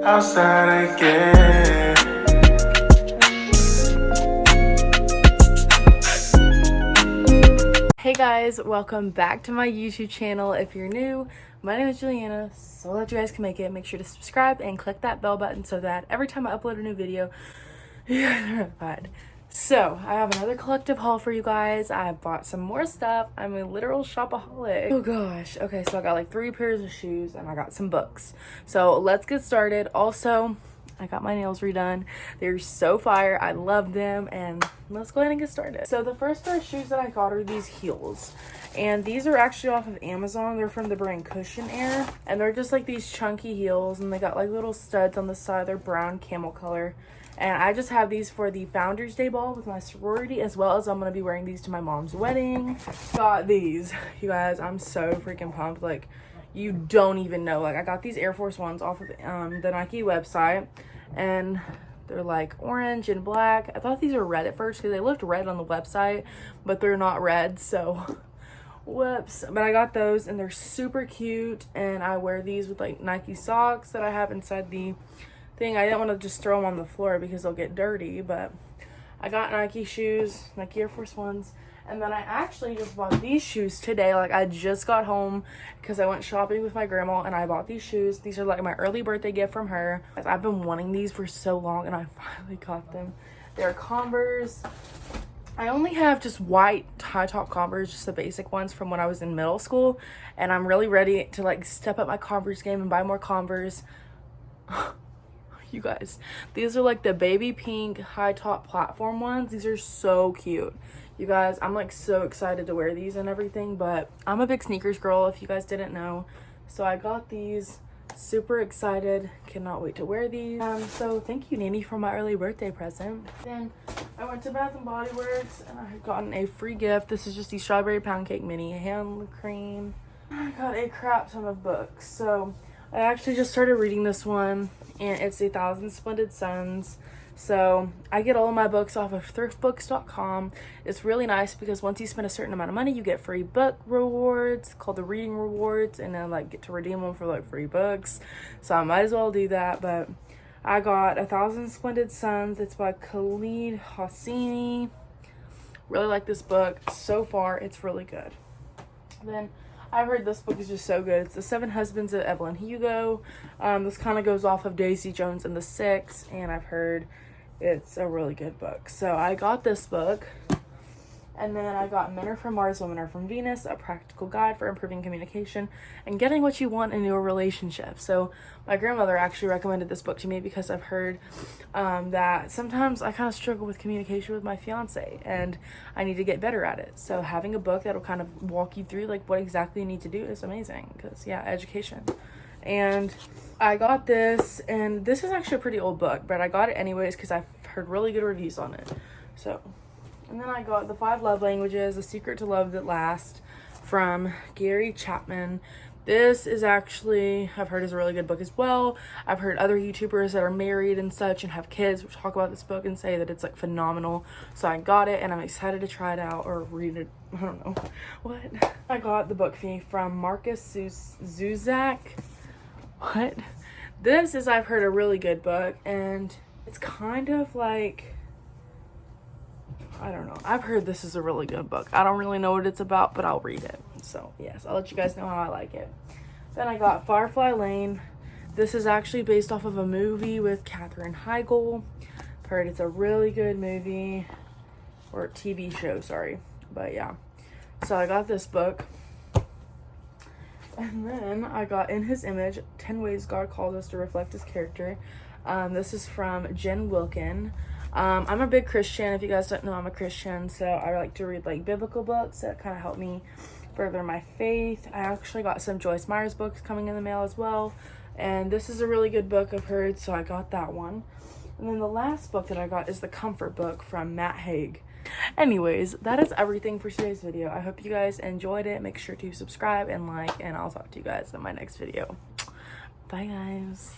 Outside again. Hey guys, welcome back to my YouTube channel. If you're new, my name is Juliana, so that you guys can make it. Make sure to subscribe and click that bell button so that every time I upload a new video, you guys are notified. So, I have another collective haul for you guys. I have bought some more stuff. I'm a literal shopaholic. Oh gosh. Okay, so I got like 3 pairs of shoes and I got some books. So, let's get started. Also, I got my nails redone. They're so fire. I love them, and let's go ahead and get started. So the first pair of shoes that I got are these heels, and these are actually off of Amazon. They're from the brand Cushion Air, and they're just like these chunky heels, and they got like little studs on the side. They're brown camel color, and I just have these for the Founders Day ball with my sorority, as well as I'm gonna be wearing these to my mom's wedding. Got these, you guys. I'm so freaking pumped. Like, you don't even know. Like, I got these Air Force Ones off of the Nike website, and they're like orange and black. I thought these were red at first because they looked red on the website, but they're not red, so whoops. But I got those, and they're super cute, and I wear these with like Nike socks that I have inside the thing. I didn't want to just throw them on the floor because they'll get dirty, but I got Nike shoes, Nike Air Force Ones. And then I actually just bought these shoes today. Like, I just got home because I went shopping with my grandma and I bought these shoes. These are like my early birthday gift from her. I've been wanting these for so long and I finally got them. They're Converse. I only have just white high top Converse, just the basic ones from when I was in middle school. And I'm really ready to like step up my Converse game and buy more Converse. You guys, these are like the baby pink high top platform ones. These are so cute. You guys, I'm like so excited to wear these and everything, but I'm a big sneakers girl if you guys didn't know. So I got these, super excited, cannot wait to wear these. So thank you, Nani, for my early birthday present. Then I went to Bath and Body Works and I had gotten a free gift. This is just the strawberry pound cake mini hand cream. I got a crap ton of books. So I actually just started reading this one, and it's 1,000 Splendid Suns. So I get all of my books off of thriftbooks.com. It's really nice because once you spend a certain amount of money, you get free book rewards called the reading rewards, and then like get to redeem them for like free books. So I might as well do that. But I got 1,000 Splendid Suns. It's by Khalid Hosseini. Really like this book. So far, it's really good. Then I've heard this book is just so good. It's The 7 Husbands of Evelyn Hugo. This kind of goes off of Daisy Jones and the Six, and I've heard it's a really good book. So I got this book, and then I got Men Are From Mars, Women Are From Venus, A Practical Guide for Improving Communication and Getting What You Want in Your Relationship. So my grandmother actually recommended this book to me because I've heard that sometimes I kind of struggle with communication with my fiance, and I need to get better at it. So having a book that'll kind of walk you through like what exactly you need to do is amazing, because yeah, education. And I got this, and this is actually a pretty old book, but I got it anyways because I've heard really good reviews on it. So, and then I got The 5 Love Languages, A Secret to Love That Lasts from Gary Chapman. This is actually, I've heard, is a really good book as well. I've heard other YouTubers that are married and such and have kids talk about this book and say that it's like phenomenal. So I got it, and I'm excited to try it out or read it. I don't know what. I got the book fee from Marcus Zuzak. What? This is, I've heard, a really good book, and it's kind of like, I don't know. I've heard this is a really good book. I don't really know what it's about, but I'll read it. So, yes, I'll let you guys know how I like it. Then I got Firefly Lane. This is actually based off of a movie with Katherine Heigl. I've heard it's a really good movie, or TV show, sorry. But, yeah. So, I got this book. And then I got In His Image, 10 Ways God Calls Us to Reflect His Character. This is from Jen Wilkin. I'm a big Christian. If you guys don't know, I'm a Christian, so I like to read like biblical books that kind of help me further my faith. I actually got some Joyce Meyer's books coming in the mail as well, and this is a really good book I've heard, so I got that one. And then the last book that I got is The Comfort Book from Matt Haig. Anyways, that is everything for today's video. I hope you guys enjoyed it. Make sure to subscribe and like, and I'll talk to you guys in my next video. Bye, guys.